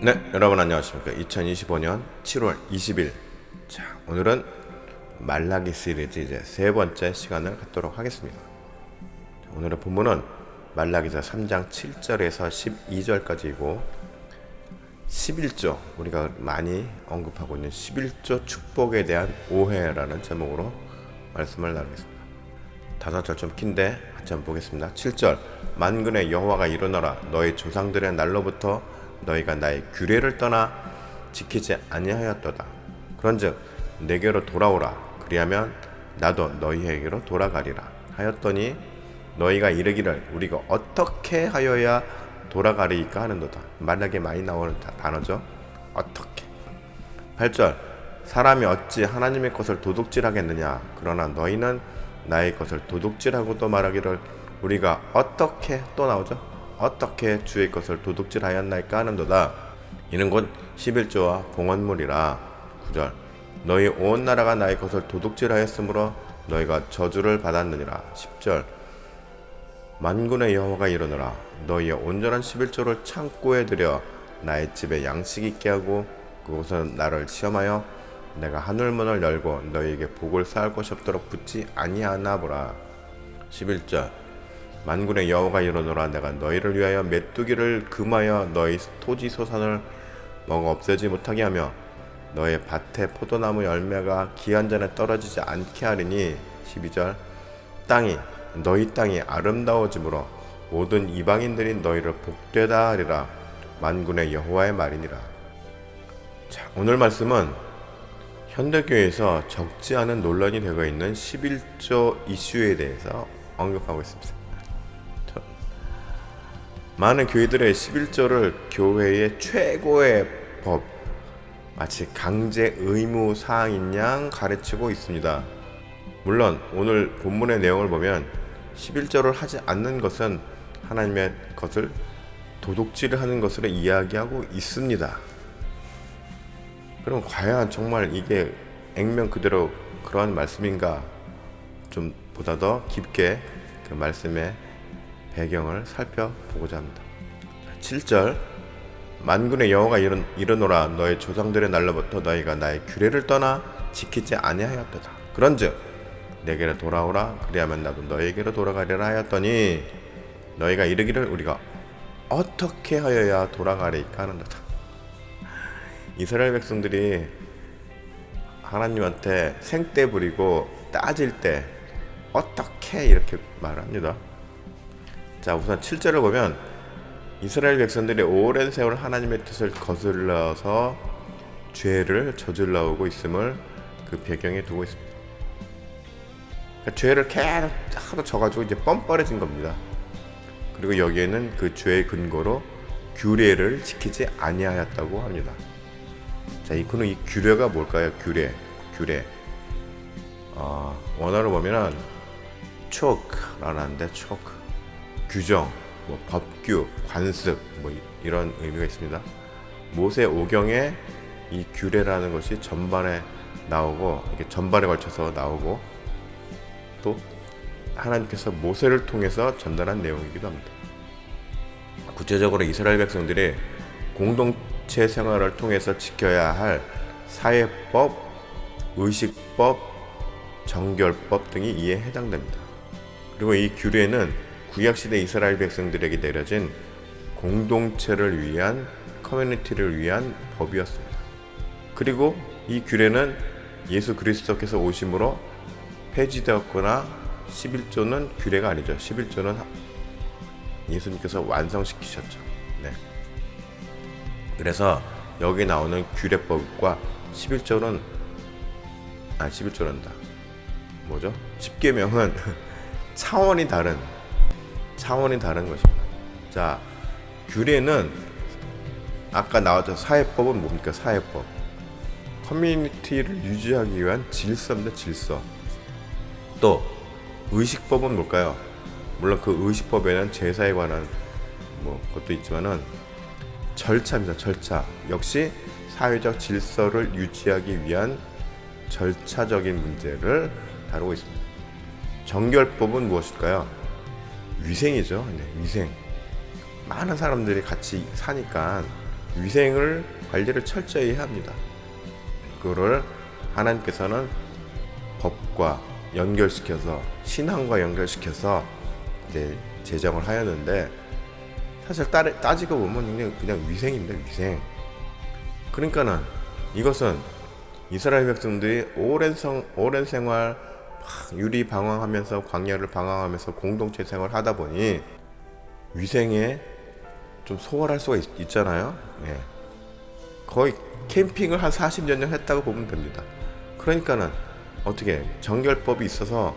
네, 여러분 안녕하십니까. 2025년 7월 20일. 자, 오늘은 말라기 시리즈 이제 세 번째 시간을 갖도록 하겠습니다. 오늘의 본문은 말라기서 3장 7절에서 12절까지이고 11조, 우리가 많이 언급하고 있는 11조 축복에 대한 오해라는 제목으로 말씀을 나누겠습니다. 단어절 좀 긴데 같이 한번 보겠습니다. 7절, 만군의 여호와가 일어나라. 너희 조상들의 날로부터 너희가 나의 규례를 떠나 지키지 아니하였도다. 그런즉 내게로 돌아오라. 그리하면 나도 너희에게로 돌아가리라 하였더니 너희가 이르기를 우리가 어떻게 하여야 돌아가리이까 하는도다. 만약에 많이 나오는 단어죠. 어떻게. 8절, 사람이 어찌 하나님의 것을 도둑질하겠느냐. 그러나 너희는 나의 것을 도둑질하고도 말하기를 우리가 어떻게, 또 나오죠. 어떻게 주의 것을 도둑질하였나이까 하는도다. 이는 곧 11조와 봉헌물이라. 9절, 너희 온 나라가 나의 것을 도둑질하였으므로 너희가 저주를 받았느니라. 10절, 만군의 여호와가 이르노라. 너희의 온전한 11조를 창고에 들여 나의 집에 양식 있게 하고 그곳에서 나를 시험하여 내가 하늘문을 열고 너희에게 복을 쌓을 것이 없도록 붙지 아니하나 보라. 11절, 만군의 여호와가 이르노라. 내가 너희를 위하여 메뚜기를 금하여 너희 토지 소산을 먹어 없애지 못하게 하며 너희 밭에 포도나무 열매가 기한 전에 떨어지지 않게 하리니. 12절, 너희 땅이 아름다워지므로 모든 이방인들이 너희를 복되다 하리라. 만군의 여호와의 말이니라. 자, 오늘 말씀은 현대교회에서 적지 않은 논란이 되고 있는 11조 이슈에 대해서 언급하고 있습니다. 많은 교회들의 11조를 교회의 최고의 법, 마치 강제 의무 사항인 양 가르치고 있습니다. 물론 오늘 본문의 내용을 보면 11조를 하지 않는 것은 하나님의 것을 도둑질을 하는 것으로 이야기하고 있습니다. 그럼 과연 정말 이게 액면 그대로 그러한 말씀인가? 좀 보다 더 깊게 그 말씀의 배경을 살펴보고자 합니다. 7절, 만군의 여호와가 이르노라. 너희 조상들의 날로부터 너희가 나의 규례를 떠나 지키지 아니하였도다. 그런즉 내게로 돌아오라. 그리하면 나도 너희에게로 돌아가리라 하였더니 너희가 이르기를 우리가 어떻게 하여야 돌아가리이까 하는도다. 이스라엘 백성들이 하나님한테 생떼 부리고 따질 때 어떻게 이렇게 말합니다. 자, 우선 7절을 보면 이스라엘 백성들이 오랜 세월 하나님의 뜻을 거슬러서 죄를 저질러 오고 있음을 그 배경에 두고 있습니다. 그러니까 죄를 계속 하도 져가지고 이제 뻔뻔해진 겁니다. 그리고 여기에는 그 죄의 근거로 규례를 지키지 아니하였다고 합니다. 자, 이 규례가 뭘까요? 규례. 원어로 보면은 초크라는데 초크. 규정, 법규, 관습 이런 의미가 있습니다. 모세 오경에 이 규례라는 것이 전반에 나오고 이게 전반에 걸쳐서 나오고 또 하나님께서 모세를 통해서 전달한 내용이기도 합니다. 구체적으로 이스라엘 백성들이 공동체 생활을 통해서 지켜야 할 사회법, 의식법, 정결법 등이 이에 해당됩니다. 그리고 이 규례는 구약시대 이스라엘 백성들에게 내려진 공동체를 위한, 커뮤니티를 위한 법이었습니다. 그리고 이 규례는 예수 그리스도께서 오심으로 폐지되었거나 11조는 규례가 아니죠. 11조는 예수님께서 완성시키셨죠. 네. 그래서 여기 나오는 규례법과 11조는 11조란다. 뭐죠? 10계명은 차원이 다른 것입니다. 자, 규례는 아까 나왔던 사회법은 뭡니까? 사회법. 커뮤니티를 유지하기 위한 질서입니다. 질서. 또 의식법은 뭘까요? 물론 그 의식법에는 제사에 관한 것도 있지만은 절차입니다. 절차. 역시 사회적 질서를 유지하기 위한 절차적인 문제를 다루고 있습니다. 정결법은 무엇일까요? 위생이죠. 네, 위생. 많은 사람들이 같이 사니까 위생을 관리를 철저히 해야 합니다. 그거를 하나님께서는 법과 연결시켜서 신앙과 연결시켜서 이제 제정을 하였는데, 사실 따지고 보면 그냥 위생입니다. 위생. 그러니까는 이것은 이스라엘 백성들이 오랜 생활 유리 방황하면서 광야를 방황하면서 공동체 생활을 하다 보니 위생에 좀 소홀할 수가 있잖아요. 예. 거의 캠핑을 한 40년 했다고 보면 됩니다. 그러니까는 어떻게 정결법이 있어서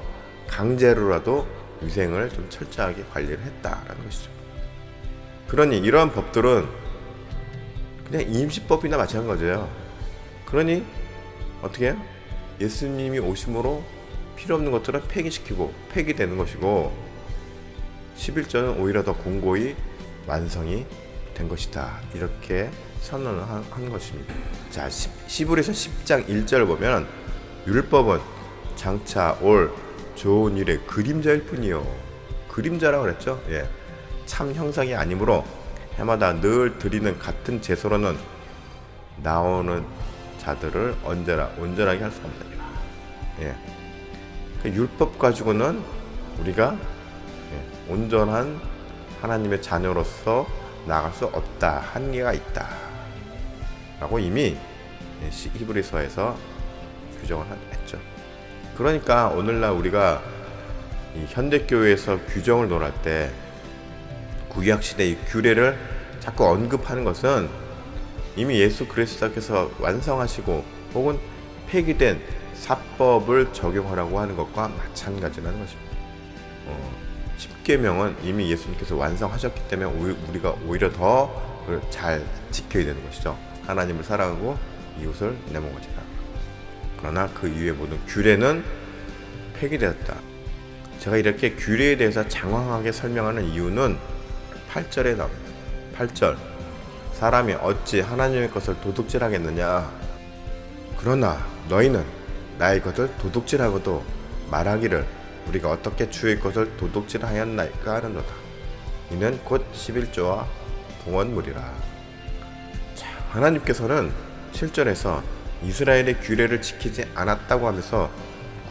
강제로라도 위생을 좀 철저하게 관리를 했다라는 것이죠. 그러니 이러한 법들은 그냥 임시법이나 마찬가지인 거죠. 그러니 어떻게 해요? 예수님이 오심으로 필요 없는 것들은 폐기되는 것이고, 11조는 오히려 더 공고히 완성이 된 것이다, 이렇게 선언을 한 것입니다. 자, 히브리서 10장 1절 보면 율법은 장차 올 좋은 일의 그림자일 뿐이요. 그림자라고 그랬죠. 예. 참 형상이 아니므로 해마다 늘 드리는 같은 제사로는 나오는 자들을 언제나 온전하게 할 수 없느니라. 예. 그 율법 가지고는 우리가 온전한 하나님의 자녀로서 나갈 수 없다, 한계가 있다 라고 이미 히브리서에서 규정을 했죠. 그러니까 오늘날 우리가 이 현대교회에서 규정을 논할 때 구약시대의 규례를 자꾸 언급하는 것은 이미 예수 그리스도께서 완성하시고 혹은 폐기된 사법을 적용하라고 하는 것과 마찬가지라는 것입니다. 십계명은 이미 예수님께서 완성하셨기 때문에 우리가 오히려 더 잘 지켜야 되는 것이죠. 하나님을 사랑하고 이웃을 내 몸과 같이 사랑하라. 그러나 그 이후의 모든 규례는 폐기되었다. 제가 이렇게 규례에 대해서 장황하게 설명하는 이유는 8절에 나옵니다. 8절, 사람이 어찌 하나님의 것을 도둑질하겠느냐. 그러나 너희는 나의 것을 도둑질하고도 말하기를 우리가 어떻게 주의 것을 도둑질하였나이까 하는도다. 이는 곧 11조와 봉헌물이라. 자, 하나님께서는 7절에서 이스라엘의 규례를 지키지 않았다고 하면서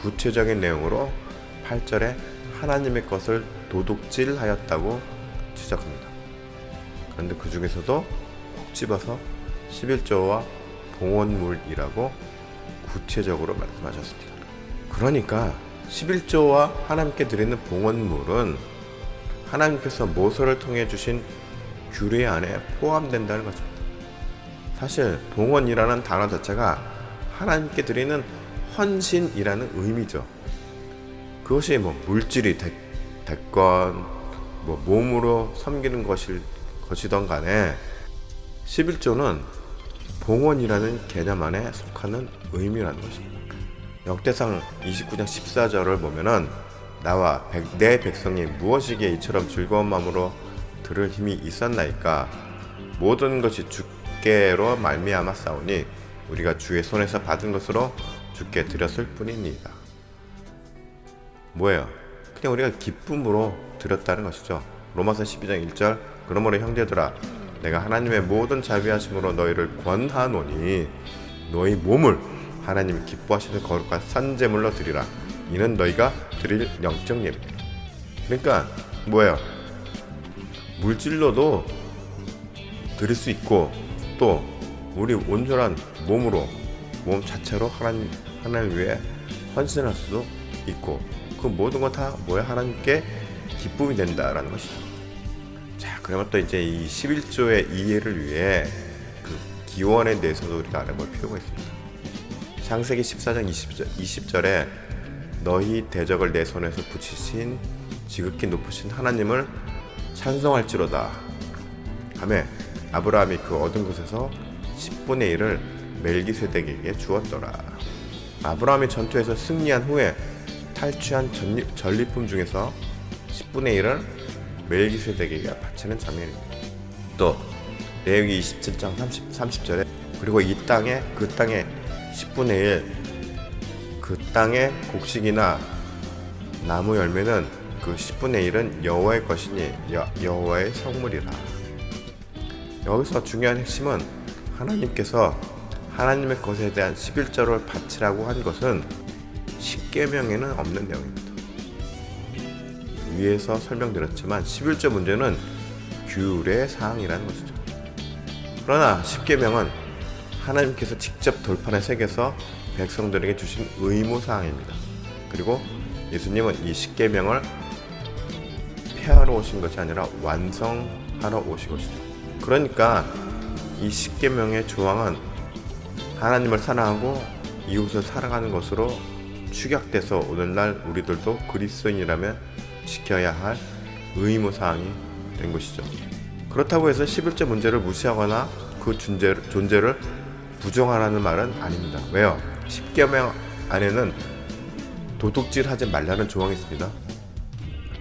구체적인 내용으로 8절에 하나님의 것을 도둑질하였다고 지적합니다. 그런데 그 중에서도 콕 집어서 11조와 봉헌물이라고 구체적으로 말씀하셨습니다. 그러니까 11조와 하나님께 드리는 봉헌물은 하나님께서 모세를 통해 주신 규례 안에 포함된다는 것입니다. 사실 봉헌이라는 단어 자체가 하나님께 드리는 헌신이라는 의미죠. 그것이 물질이 됐건 몸으로 섬기는 것이던 간에 11조는 봉헌이라는 개념 안에 속하는 의미라는 것입니다. 역대상 29장 14절을 보면은 나와 내 백성이 무엇이기에 이처럼 즐거운 마음으로 들을 힘이 있었나이까. 모든 것이 주께로 말미암아 싸우니 우리가 주의 손에서 받은 것으로 주께 드렸을 뿐입니다. 뭐예요? 그냥 우리가 기쁨으로 드렸다는 것이죠. 로마서 12장 1절, 그러므로 형제들아 내가 하나님의 모든 자비하심으로 너희를 권하노니 너희 몸을 하나님이 기뻐하시는 거룩한 산제물로 드리라. 이는 너희가 드릴 영적 예배입니다. 그러니까 뭐예요? 물질로도 드릴 수 있고 또 우리 온전한 몸으로 몸 자체로 하나님 위해 헌신할 수도 있고, 그 모든 건 다 뭐야? 하나님께 기쁨이 된다라는 것이죠. 자, 그러면 또 이제 이 11조의 이해를 위해 그 기원에 대해서도 우리가 알아볼 필요가 있습니다. 창세기 14장 20절에 너희 대적을 내 손에서 붙이신 지극히 높으신 하나님을 찬송할지로다 하며 아브라함이 그 얻은 것에서 10분의 1을 멜기세덱에게 주었더라. 아브라함이 전투에서 승리한 후에 탈취한 전리품 중에서 10분의 1을 멜기세덱에게 바치는 장면입니다. 또 레위기 27장 30절에 그리고 그 땅에 10분의 1, 그 땅의 곡식이나 나무 열매는 그 10분의 1은 여호와의 것이니 여호와의 성물이라. 여기서 중요한 핵심은 하나님께서 하나님의 것에 대한 11조를 바치라고 한 것은 십계명에는 없는 내용입니다. 위에서 설명드렸지만 11조 문제는 규례 사항이라는 것이죠. 그러나 십계명은 하나님께서 직접 돌판에 새겨서 백성들에게 주신 의무 사항입니다. 그리고 예수님은 이 십계명을 폐하러 오신 것이 아니라 완성하러 오신 것이죠. 그러니까 이 십계명의 조항은 하나님을 사랑하고 이웃을 사랑하는 것으로 축약돼서 오늘날 우리들도 그리스도인이라면 지켜야 할 의무 사항이 된 것이죠. 그렇다고 해서 11조 문제를 무시하거나 그 존재를 부정하라는 말은 아닙니다. 왜요? 십계명 안에는 도둑질하지 말라는 조항이 있습니다.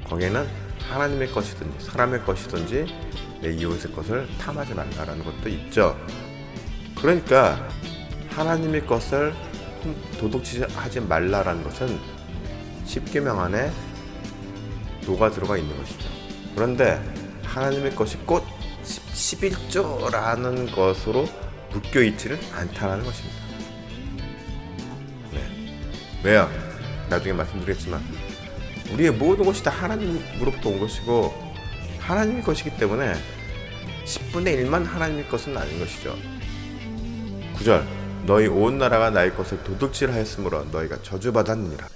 거기에는 하나님의 것이든지 사람의 것이든지 내 이웃의 것을 탐하지 말라라는 것도 있죠. 그러니까 하나님의 것을 도둑질하지 말라라는 것은 십계명 안에 녹아 들어가 있는 것이죠. 그런데 하나님의 것이 곧 11조라는 것으로 묶여 있지는 않다는 것입니다. 네. 왜요? 나중에 말씀드리겠지만 우리의 모든 것이 다 하나님으로부터 온 것이고 하나님의 것이기 때문에 10분의 1만 하나님의 것은 아닌 것이죠. 9절 너희 온 나라가 나의 것을 도둑질하였으므로 너희가 저주받았느니라.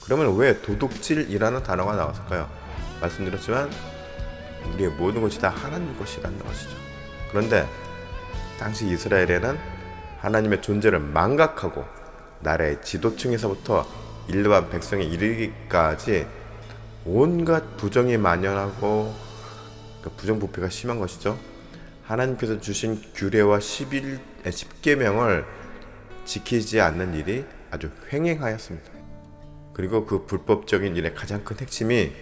그러면 왜 도둑질이라는 단어가 나왔을까요? 말씀드렸지만 우리의 모든 것이 다 하나님의 것이라는 것이죠. 그런데 당시 이스라엘에는 하나님의 존재를 망각하고 나라의 지도층에서부터 일반 백성에 이르기까지 온갖 부정이 만연하고 부정부패가 심한 것이죠. 하나님께서 주신 규례와 10계명을 지키지 않는 일이 아주 횡행하였습니다. 그리고 그 불법적인 일의 가장 큰 핵심이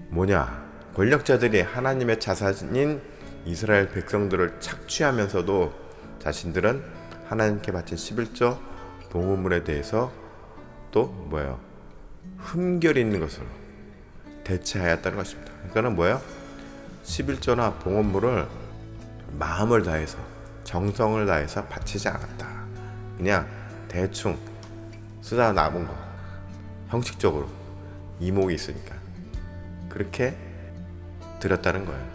뭐냐? 권력자들이 하나님의 자산인 이스라엘 백성들을 착취하면서도 자신들은 하나님께 바친 11조 봉헌물에 대해서 또 뭐예요? 흠결이 있는 것으로 대체하였다는 것입니다. 그러니까 뭐예요? 11조나 봉헌물을 마음을 다해서 정성을 다해서 바치지 않았다. 그냥 대충 쓰다 남은 거 형식적으로 이목이 있으니까 그렇게 드렸다는 거예요.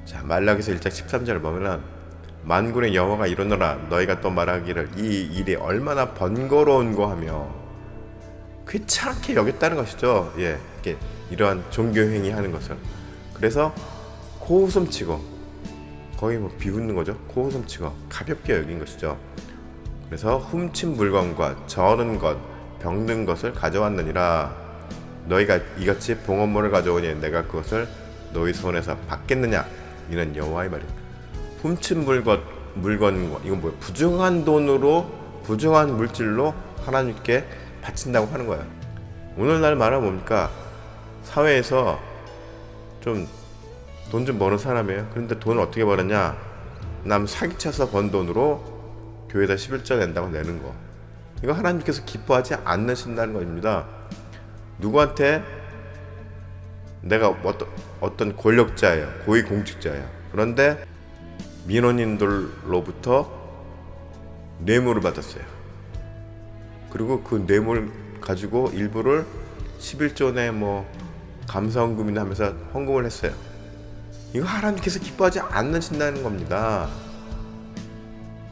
자, 말라기서 1장 13절을 보면은 만군의 여호와가 이르노라 너희가 또 말하기를 이 일이 얼마나 번거로운고 하며 귀찮게 여겼다는 것이죠. 예, 이렇게 이러한 종교 행위 하는 것을. 그래서 코웃음치고 거의 뭐 비웃는 거죠. 코웃음치고 가볍게 여긴 것이죠. 그래서 훔친 물건과 저는 것, 병든 것을 가져왔느니라. 너희가 이같이 봉헌물을 가져오니 내가 그것을 너희 손에서 받겠느냐? 이는 여호와의 말입니다. 훔친 물건과 이건 뭐예요? 부정한 돈으로 부정한 물질로 하나님께 바친다고 하는 거예요. 오늘날 말은 뭡니까? 사회에서 좀 돈 좀 버는 사람이에요. 그런데 돈을 어떻게 벌었냐? 남 사기쳐서 번 돈으로 교회에다 11조 낸다고 내는 거. 이거 하나님께서 기뻐하지 않으신다는 것입니다. 누구한테 내가 어떤 권력자예요. 고위공직자예요. 그런데 민원인들로부터 뇌물을 받았어요. 그리고 그 뇌물 가지고 일부를 11조에 뭐 감사헌금이나 하면서 헌금을 했어요. 이거 하나님께서 기뻐하지 않으신다는 겁니다.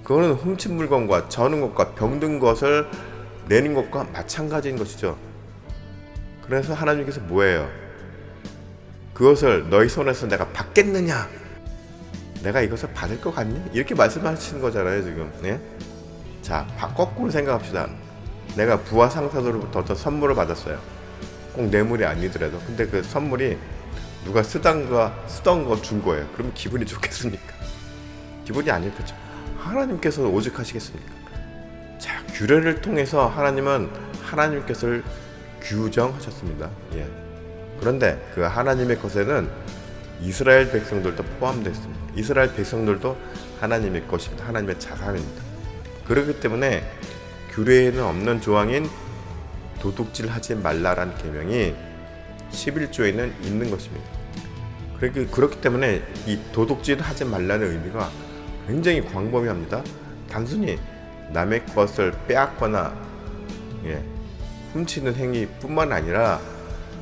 그거는 훔친 물건과 저는 것과 병든 것을 내는 것과 마찬가지인 것이죠. 그래서 하나님께서 뭐예요? 그것을 너희 손에서 내가 받겠느냐? 내가 이것을 받을 것 같니? 이렇게 말씀하시는 거잖아요, 지금. 예? 자, 거꾸로 생각합시다. 내가 부하 상사들로부터 어떤 선물을 받았어요. 꼭 뇌물이 아니더라도. 근데 그 선물이 누가 쓰던 거 준 거예요. 그러면 기분이 좋겠습니까? 기분이 안 좋겠죠. 하나님께서 오직 하시겠습니까? 자, 규례를 통해서 하나님은 하나님께서를 규정하셨습니다. 예. 그런데 그 하나님의 것에는 이스라엘 백성들도 포함되어 있습니다. 이스라엘 백성들도 하나님의 것입니다. 하나님의 자산입니다. 그렇기 때문에 규례에는 없는 조항인 도둑질하지 말라라는 계명이 11조에는 있는 것입니다. 그렇기 때문에 이 도둑질 하지 말라는 의미가 굉장히 광범위합니다. 단순히 남의 것을 빼앗거나 훔치는 행위뿐만 아니라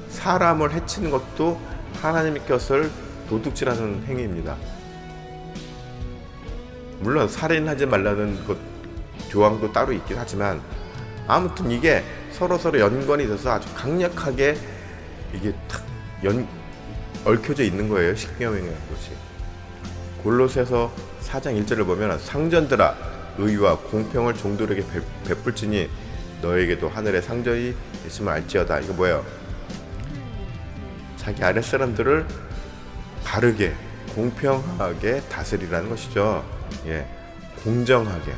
사람을 해치는 것도 하나님의 것을 도둑질하는 행위입니다. 물론 살인하지 말라는 것 조항도 따로 있긴 하지만 아무튼 이게 서로 연관이 돼서 아주 강력하게 이게 탁 얽혀져 있는 거예요. 십계명의 것이. 골로새서 4장 1절을 보면 상전들아 의와 공평을 종들에게 베풀지니 너에게도 하늘의 상전이 있음을 알지어다. 이거 뭐예요? 자기 아랫사람들을 바르게 공평하게 다스리라는 것이죠. 공정하게.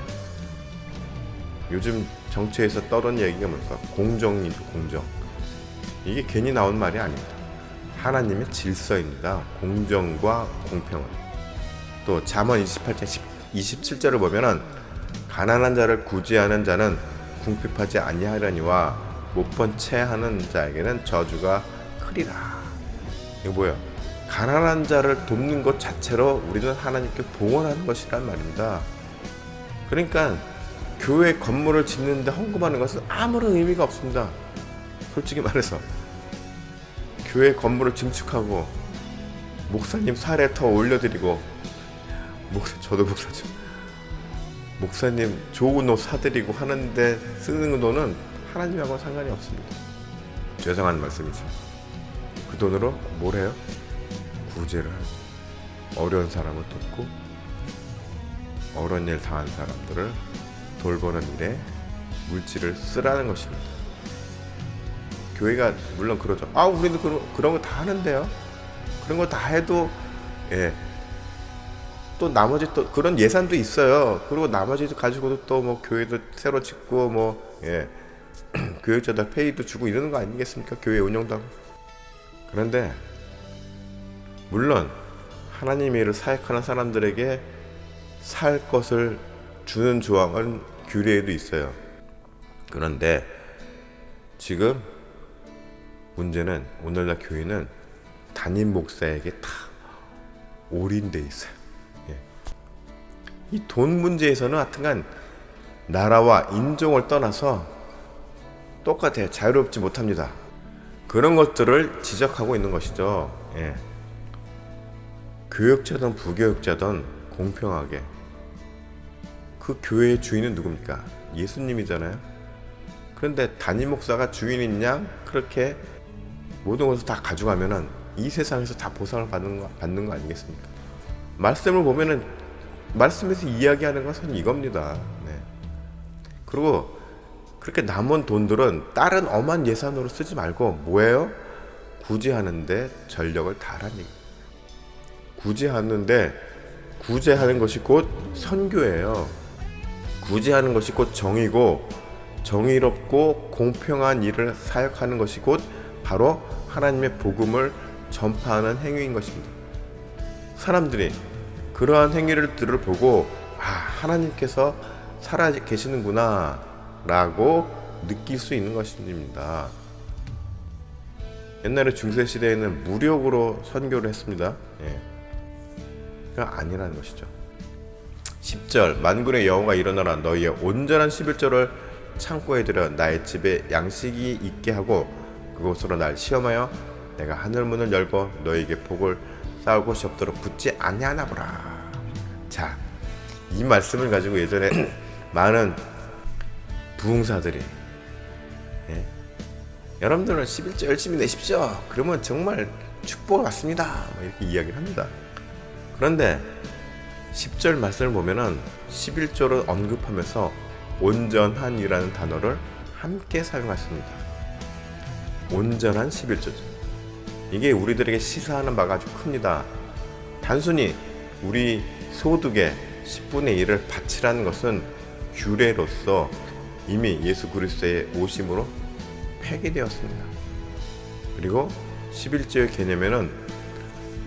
요즘 정치에서 떠도는 얘기가 뭘까? 공정이죠. 공정. 이게 괜히 나온 말이 아닙니다. 하나님의 질서입니다. 공정과 공평은. 또 잠언 28장 27절을 보면은 가난한 자를 구제하는 자는 궁핍하지 아니하려니와 못 본 채 하는 자에게는 저주가 크리라. 이거 뭐야? 가난한 자를 돕는 것 자체로 우리는 하나님께 봉헌하는 것이란 말입니다. 그러니까 교회 건물을 짓는데 헌금하는 것은 아무런 의미가 없습니다. 솔직히 말해서 교회 건물을 증축하고 목사님 사례 더 올려드리고 저도 목사죠. 목사님 좋은 옷 사드리고 하는데 쓰는 돈은 하나님하고는 상관이 없습니다. 죄송한 말씀이죠. 그 돈으로 뭘 해요? 구제를 하죠. 어려운 사람을 돕고 어려운 일 당한 사람들을 돌보는 일에 물질을 쓰라는 것입니다. 교회가 물론 그러죠. 우리도 그런 거 다 하는데요. 그런 거 다 해도 또 나머지 또 그런 예산도 있어요. 그리고 나머지도 가지고도 또 뭐 교회도 새로 짓고 교육자들 페이도 주고 이러는 거 아니겠습니까? 교회 운영도 하고. 그런데 물론 하나님의 일을 사역하는 사람들에게 살 것을 주는 조항은 규례에도 있어요. 그런데 지금 문제는 오늘날 교회는 담임 목사에게 다 올인돼 있어요. 이 돈 문제에서는 하여튼간 나라와 인종을 떠나서 똑같아요. 자유롭지 못합니다. 그런 것들을 지적하고 있는 것이죠. 교역자든 부교역자든 공평하게. 그 교회의 주인은 누굽니까? 예수님이잖아요. 그런데 담임 목사가 주인인 양 그렇게 모든 것을 다 가져가면은 이 세상에서 다 보상을 받는 거 아니겠습니까? 말씀을 보면은 말씀에서 이야기하는 것은 이겁니다. 그리고 그렇게 남은 돈들은 다른 엄한 예산으로 쓰지 말고 뭐예요? 구제하는데 전력을 다하라는 얘기. 구제하는 것이 곧 선교예요. 구제하는 것이 곧 정의고 정의롭고 공평한 일을 사역하는 것이 곧 바로 하나님의 복음을 전파하는 행위인 것입니다. 사람들이 그러한 행위들을 보고 하나님께서 살아 계시는구나 라고 느낄 수 있는 것입니다. 옛날에 중세시대에는 무력으로 선교를 했습니다. 그러니까 아니라는 것이죠. 10절 만군의 여호와가 일어나라 너희의 온전한 11조를 창고에 들여 나의 집에 양식이 있게 하고 그곳으로 날 시험하여 내가 하늘문을 열고 너희에게 복을 쌓을 곳이 없도록 붙지 아니하나 보라. 자, 이 말씀을 가지고 예전에 많은 부흥사들이 여러분들은 11조 열심히 내십시오. 그러면 정말 축복을 받습니다. 이렇게 이야기를 합니다. 그런데 10절 말씀을 보면은 11조를 언급하면서 온전한이라는 단어를 함께 사용했습니다. 온전한 11조죠. 이게 우리들에게 시사하는 바가 아주 큽니다. 단순히 우리 소득의 10분의 1을 바치라는 것은 규례로서 이미 예수 그리스도의 오심으로 폐기되었습니다. 그리고 11조의 개념에는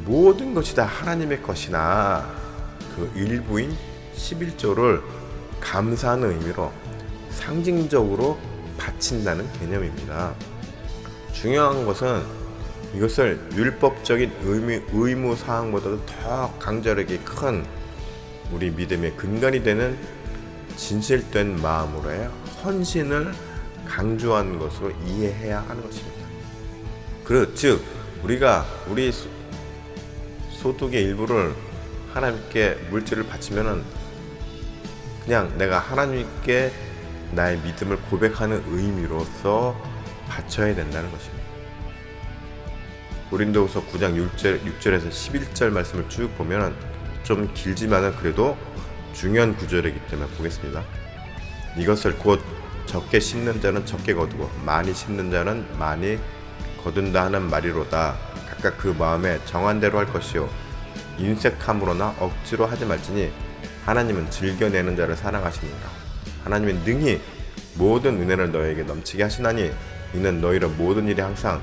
모든 것이 다 하나님의 것이나 그 일부인 11조를 감사하는 의미로 상징적으로 바친다는 개념입니다. 중요한 것은 이것을 율법적인 의무 사항보다도 더 강절하게 큰 우리 믿음의 근간이 되는 진실된 마음으로의 헌신을 강조한 것으로 이해해야 하는 것입니다. 즉 우리가 우리 소득의 일부를 하나님께 물질을 바치면은 그냥 내가 하나님께 나의 믿음을 고백하는 의미로서 바쳐야 된다는 것입니다. 고린도후서 9장 6절에서 11절 말씀을 쭉 보면 좀 길지만은 그래도 중요한 구절이기 때문에 보겠습니다. 이것을 곧 적게 심는 자는 적게 거두고 많이 심는 자는 많이 거둔다 하는 말이로다. 각각 그 마음에 정한 대로 할 것이요 인색함으로나 억지로 하지 말지니 하나님은 즐겨내는 자를 사랑하십니다. 하나님은 능히 모든 은혜를 너에게 넘치게 하시나니 이는 너희를 모든 일에 항상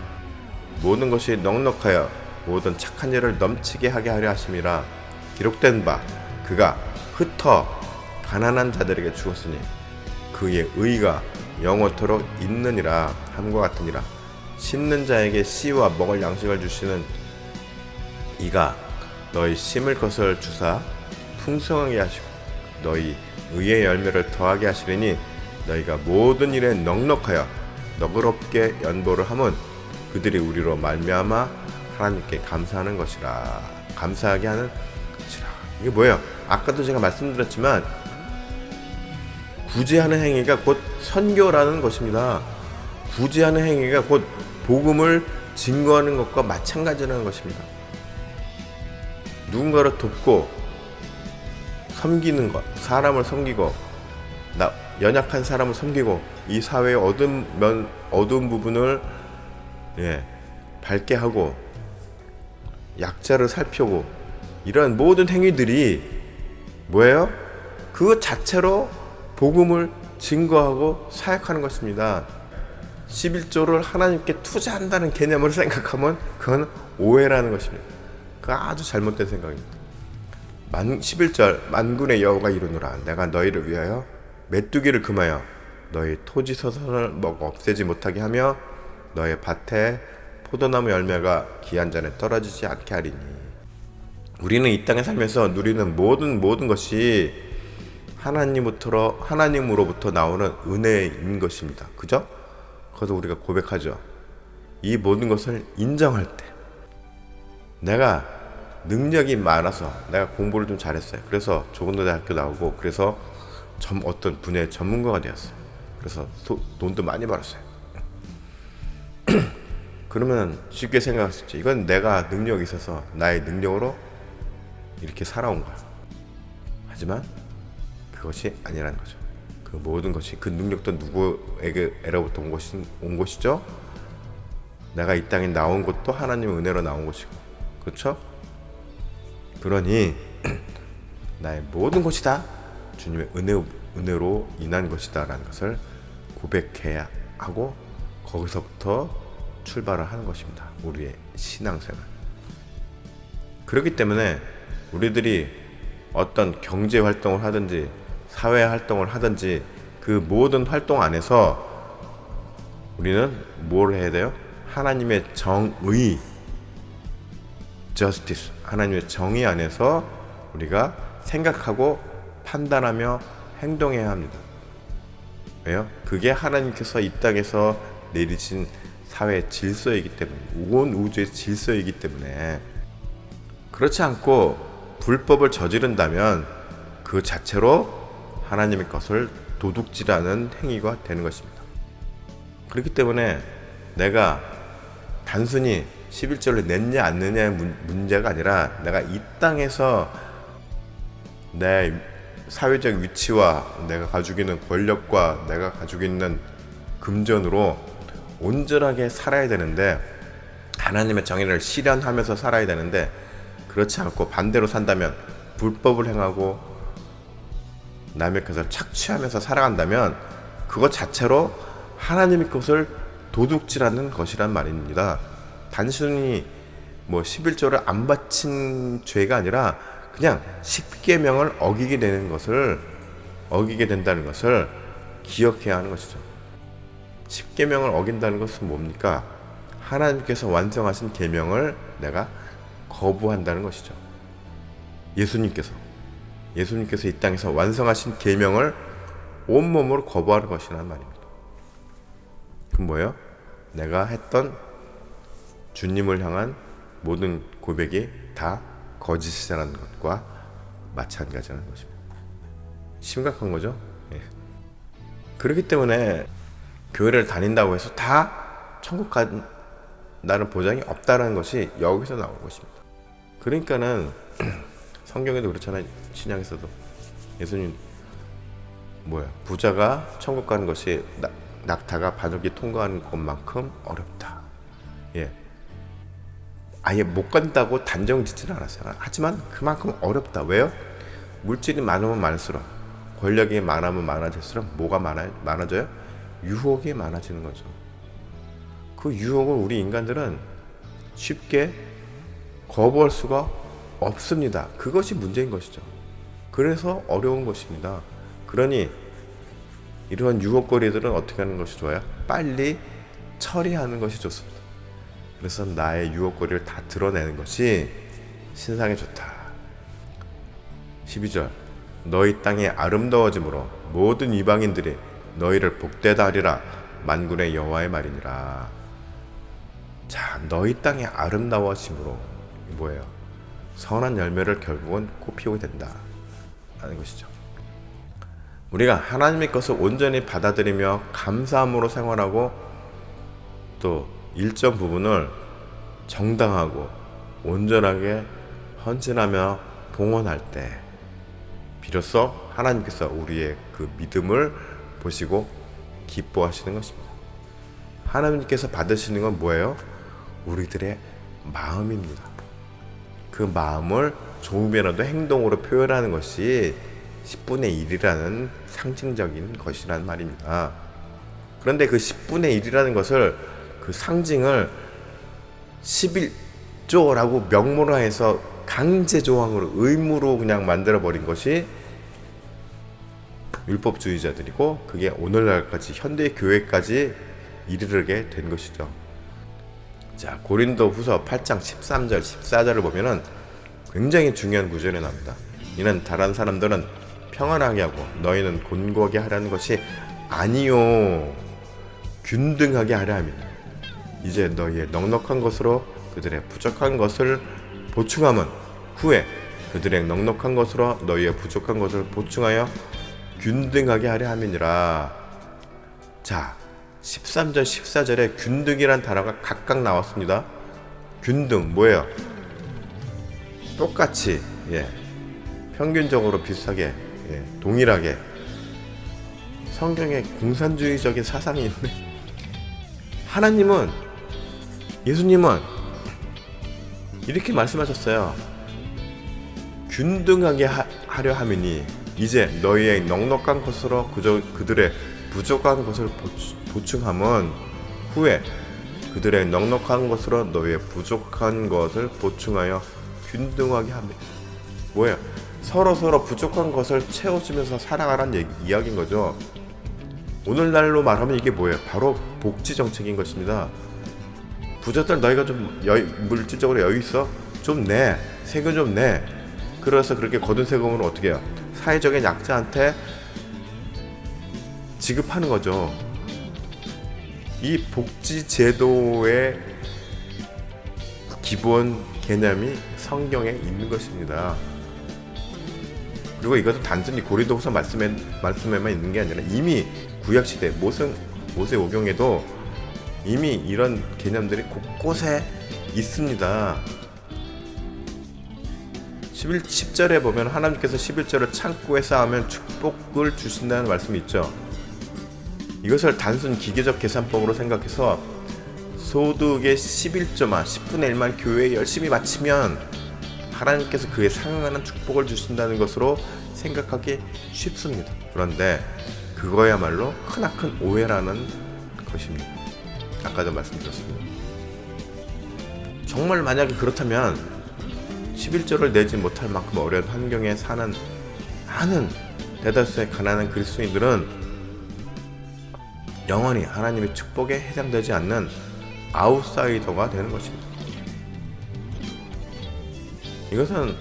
모든 것이 넉넉하여 모든 착한 일을 넘치게 하게 하려 하심이라. 기록된 바 그가 흩어 가난한 자들에게 주었으니 그의 의가 영원토록 있느니라 함과 같으니라. 심는 자에게 씨와 먹을 양식을 주시는 이가 너희 심을 것을 주사 풍성하게 하시고 너희 의의 열매를 더하게 하시리니 너희가 모든 일에 넉넉하여 너그럽게 연보를 하면 그들이 우리로 말미암아 하나님께 감사하는 것이라. 감사하게 하는 것이라. 이게 뭐예요? 아까도 제가 말씀드렸지만 구제하는 행위가 곧 선교라는 것입니다. 구제하는 행위가 곧 복음을 증거하는 것과 마찬가지라는 것입니다. 누군가를 돕고 섬기는 것, 사람을 섬기고 연약한 사람을 섬기고 이 사회의 어두운 부분을 밝게 하고 약자를 살피고 이런 모든 행위들이 뭐예요? 그것 자체로 복음을 증거하고 사역하는 것입니다. 11조를 하나님께 투자한다는 개념으로 생각하면 그건 오해라는 것입니다. 그건 아주 잘못된 생각입니다. 11절 만군의 여호와가 이르노라. 내가 너희를 위하여 메뚜기를 금하여 너희 토지 서선을 먹어 없애지 못하게 하며 너희 밭에 포도나무 열매가 기한 전에 떨어지지 않게 하리니. 우리는 이 땅에 살면서 누리는 모든 것이 하나님으로부터 나오는 은혜인 것입니다. 그죠? 그래서 우리가 고백하죠. 이 모든 것을 인정할 때 내가 능력이 많아서 내가 공부를 좀 잘했어요. 그래서 조건대학교 나오고 그래서 어떤 분야의 전문가가 되었어요. 그래서 돈도 많이 벌었어요. 그러면 쉽게 생각할 수 있죠. 이건 내가 능력이 있어서 나의 능력으로 이렇게 살아온 거야. 하지만 그것이 아니라는 거죠. 그 모든 것이 그 능력도 누구에게로부터 온 것이죠. 내가 이 땅에 나온 것도 하나님의 은혜로 나온 것이고, 그렇죠? 그러니 나의 모든 것이 다 주님의 은혜로 인한 것이다 라는 것을 고백해야 하고 거기서부터 출발을 하는 것입니다. 우리의 신앙생활. 그렇기 때문에 우리들이 어떤 경제 활동을 하든지 사회 활동을 하든지 그 모든 활동 안에서 우리는 뭘 해야 돼요? 하나님의 정의, justice, 하나님의 정의 안에서 우리가 생각하고 판단하며 행동해야 합니다. 왜요? 그게 하나님께서 이 땅에서 내리신 사회의 질서이기 때문에, 온 우주의 질서이기 때문에. 그렇지 않고 불법을 저지른다면 그 자체로 하나님의 것을 도둑질하는 행위가 되는 것입니다. 그렇기 때문에 내가 단순히 11절을 냈냐 안 냈냐의 문제가 아니라 내가 이 땅에서 내 사회적 위치와 내가 가지고 있는 권력과 내가 가지고 있는 금전으로 온전하게 살아야 되는데, 하나님의 정의를 실현하면서 살아야 되는데, 그렇지 않고 반대로 산다면, 불법을 행하고 남의 것을 착취하면서 살아간다면 그것 자체로 하나님의 것을 도둑질하는 것이란 말입니다. 단순히 11조를 안 바친 죄가 아니라 그냥 10계명을 어기게 된다는 것을 기억해야 하는 것이죠. 10계명을 어긴다는 것은 뭡니까? 하나님께서 완성하신 계명을 내가 거부한다는 것이죠. 예수님께서 이 땅에서 완성하신 계명을 온몸으로 거부하는 것이란 말입니다. 그럼 뭐예요? 내가 했던 주님을 향한 모든 고백이 다 거짓이라는 것과 마찬가지라는 것입니다. 심각한 거죠. 예. 그렇기 때문에 교회를 다닌다고 해서 다 천국 간다는 보장이 없다는 것이 여기서 나온 것입니다. 그러니까는 성경에도 그렇잖아요. 신약에서도 예수님 부자가 천국 가는 것이 낙타가 바늘기 통과하는 것만큼 어렵다. 예. 아예 못 간다고 단정 짓지는 않았어요. 하지만 그만큼 어렵다. 왜요? 물질이 많으면 많을수록, 권력이 많으면 많아질수록 뭐가 많아져요? 유혹이 많아지는 거죠. 그 유혹을 우리 인간들은 쉽게 거부할 수가 없습니다. 그것이 문제인 것이죠. 그래서 어려운 것입니다. 그러니 이러한 유혹거리들은 어떻게 하는 것이 좋아요? 빨리 처리하는 것이 좋습니다. 그래서 나의 유혹거리를 다 드러내는 것이 신상에 좋다. 12절 너희 땅이 아름다워짐으로 모든 이방인들이 너희를 복되다 하리라. 만군의 여호와의 말이니라. 자, 너희 땅이 아름다워짐으로 뭐예요? 선한 열매를 결국은 꽃피우게 된다 라는 것이죠. 우리가 하나님의 것을 온전히 받아들이며 감사함으로 생활하고 또 일정 부분을 정당하고 온전하게 헌신하며 봉헌할 때 비로소 하나님께서 우리의 그 믿음을 보시고 기뻐하시는 것입니다. 하나님께서 받으시는 건 뭐예요? 우리들의 마음입니다. 그 마음을 조금이라도 행동으로 표현하는 것이 10분의 1이라는 상징적인 것이란 말입니다. 그런데 그 10분의 1이라는 것을 그 상징을 11조라고 명문화해서 강제 조항으로 의무로 그냥 만들어 버린 것이 율법주의자들이고 그게 오늘날까지 현대 교회까지 이르게 된 것이죠. 자, 고린도후서 8장 13절 14절을 보면은 굉장히 중요한 구절이 나옵니다. 이는 다른 사람들은 평안하게 하고 너희는 곤고하게 하라는 것이 아니요 균등하게 하려 함이니 이제 너희의 넉넉한 것으로 그들의 부족한 것을 보충하면 후에 그들의 넉넉한 것으로 너희의 부족한 것을 보충하여 균등하게 하려 함이니라. 자, 13절 14절에 균등이란 단어가 각각 나왔습니다. 균등 뭐예요? 똑같이 평균적으로 비슷하게 동일하게. 성경에 공산주의적인 사상이 있네. 하나님은 예수님은 이렇게 말씀하셨어요. 균등하게 하려 함이니 이제 너희의 넉넉한 것으로 그들의 부족한 것을 보충하면 후에 그들의 넉넉한 것으로 너희의 부족한 것을 보충하여 균등하게 합니다. 뭐예요? 서로 부족한 것을 채워주면서 살아가라는 이야기인 거죠. 오늘날로 말하면 이게 뭐예요? 바로 복지 정책인 것입니다. 부자들 너희가 좀 물질적으로 여유 있어? 좀 내. 세금 좀 내. 그래서 그렇게 거둔 세금으로 어떻게 해요? 사회적인 약자한테 지급하는 거죠. 이 복지 제도의 기본 개념이 성경에 있는 것입니다. 그리고 이것은 단순히 고린도후서 말씀에만 있는 게 아니라 이미 구약시대 모세 오경에도 이미 이런 개념들이 곳곳에 있습니다. 10절에 보면 하나님께서 11절을 창고에 쌓으면 축복을 주신다는 말씀이 있죠. 이것을 단순 기계적 계산법으로 생각해서 소득의 11조만 10분의 1만 교회에 열심히 바치면 하나님께서 그에 상응하는 축복을 주신다는 것으로 생각하기 쉽습니다. 그런데 그거야말로 크나큰 오해라는 것입니다. 아까도 말씀드렸습니다. 정말 만약에 그렇다면 11조를 내지 못할 만큼 어려운 환경에 사는 많은 대다수의 가난한 그리스도인들은 영원히 하나님의 축복에 해당되지 않는 아웃사이더가 되는 것입니다. 이것은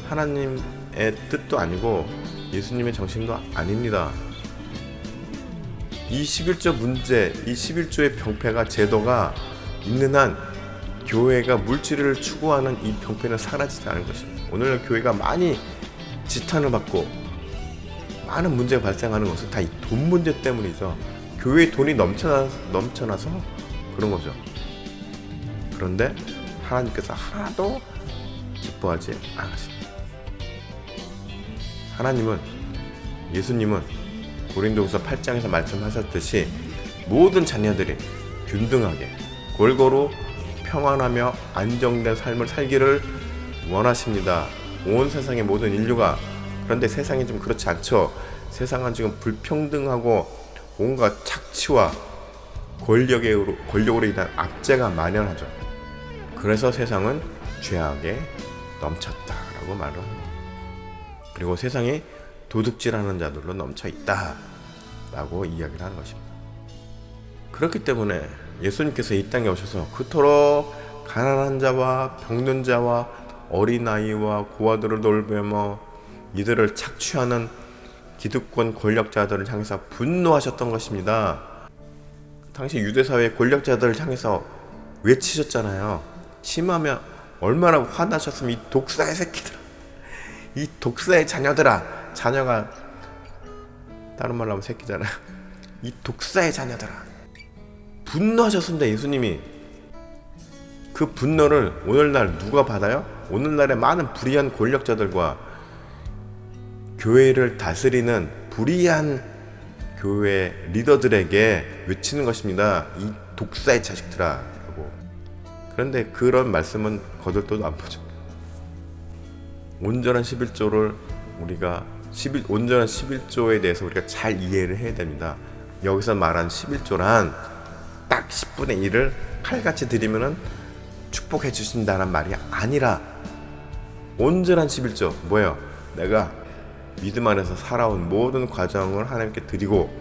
하나님의 뜻도 아니고 예수님의 정신도 아닙니다. 이 11조 문제, 이 11조의 병폐가 제도가 있는 한 교회가 물질을 추구하는 이 병폐는 사라지지 않을 것입니다. 오늘날 교회가 많이 지탄을 받고 많은 문제가 발생하는 것은 다 이 돈 문제 때문이죠. 교회에 돈이 넘쳐나서 그런 거죠. 그런데 하나님께서 하나도 기뻐하지 않으십니다. 하나님은, 예수님은 고린도후서 8장에서 말씀하셨듯이 모든 자녀들이 균등하게 골고루 평안하며 안정된 삶을 살기를 원하십니다. 온 세상의 모든 인류가. 그런데 세상이 좀 그렇지 않죠. 세상은 지금 불평등하고 온갖 착취와 권력으로 인한 압제가 만연하죠. 그래서 세상은 죄악에 넘쳤다라고 말을 합니다. 그리고 세상이 도둑질하는 자들로 넘쳐 있다라고 이야기를 하는 것입니다. 그렇기 때문에 예수님께서 이 땅에 오셔서 그토록 가난한 자와 병든 자와 어린아이와 고아들을 돌보며 이들을 착취하는 기득권 권력자들을 향해서 분노하셨던 것입니다. 당시 유대사회의 권력자들을 향해서 외치셨잖아요. 심하면 얼마나 화나셨으면 이 독사의 새끼들아, 이 독사의 자녀들아. 자녀가 다른 말로 하면 새끼잖아요. 이 독사의 자녀들아. 분노하셨습니다. 예수님이. 그 분노를 오늘날 누가 받아요? 오늘날의 많은 불의한 권력자들과 교회를 다스리는 불의한 교회 리더들에게 외치는 것입니다. 이 독사의 자식들아 라고. 그런데 그런 말씀은 거들떠도 안 보죠. 온전한 11조를 우리가 온전한 11조에 대해서 우리가 잘 이해를 해야 됩니다. 여기서 말한 11조란 딱 10분의 1을 칼같이 드리면은 축복해 주신다는 말이 아니라 온전한 11조 뭐예요? 내가 믿음 안에서 살아온 모든 과정을 하나님께 드리고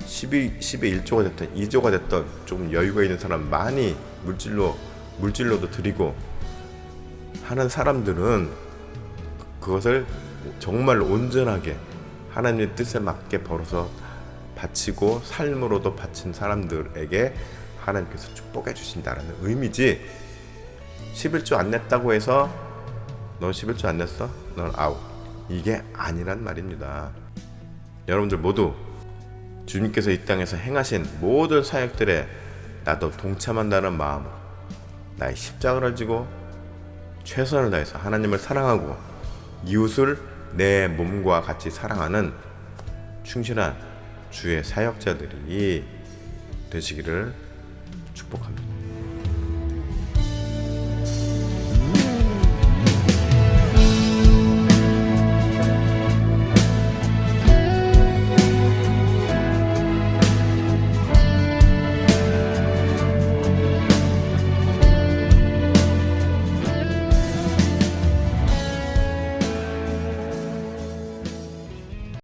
10의 1조가 됐든 2조가 됐든 좀 여유가 있는 사람 많이 물질로도 드리고 하는 사람들은 그것을 정말 온전하게 하나님의 뜻에 맞게 벌어서 바치고 삶으로도 바친 사람들에게 하나님께서 축복해 주신다는 의미지, 11조 안 냈다고 해서 넌 11조 안 냈어? 넌 아웃. 이게 아니란 말입니다. 여러분들 모두 주님께서 이 땅에서 행하신 모든 사역들에 나도 동참한다는 마음으로 나의 십자가를 지고 최선을 다해서 하나님을 사랑하고 이웃을 내 몸과 같이 사랑하는 충실한 주의 사역자들이 되시기를 축복합니다.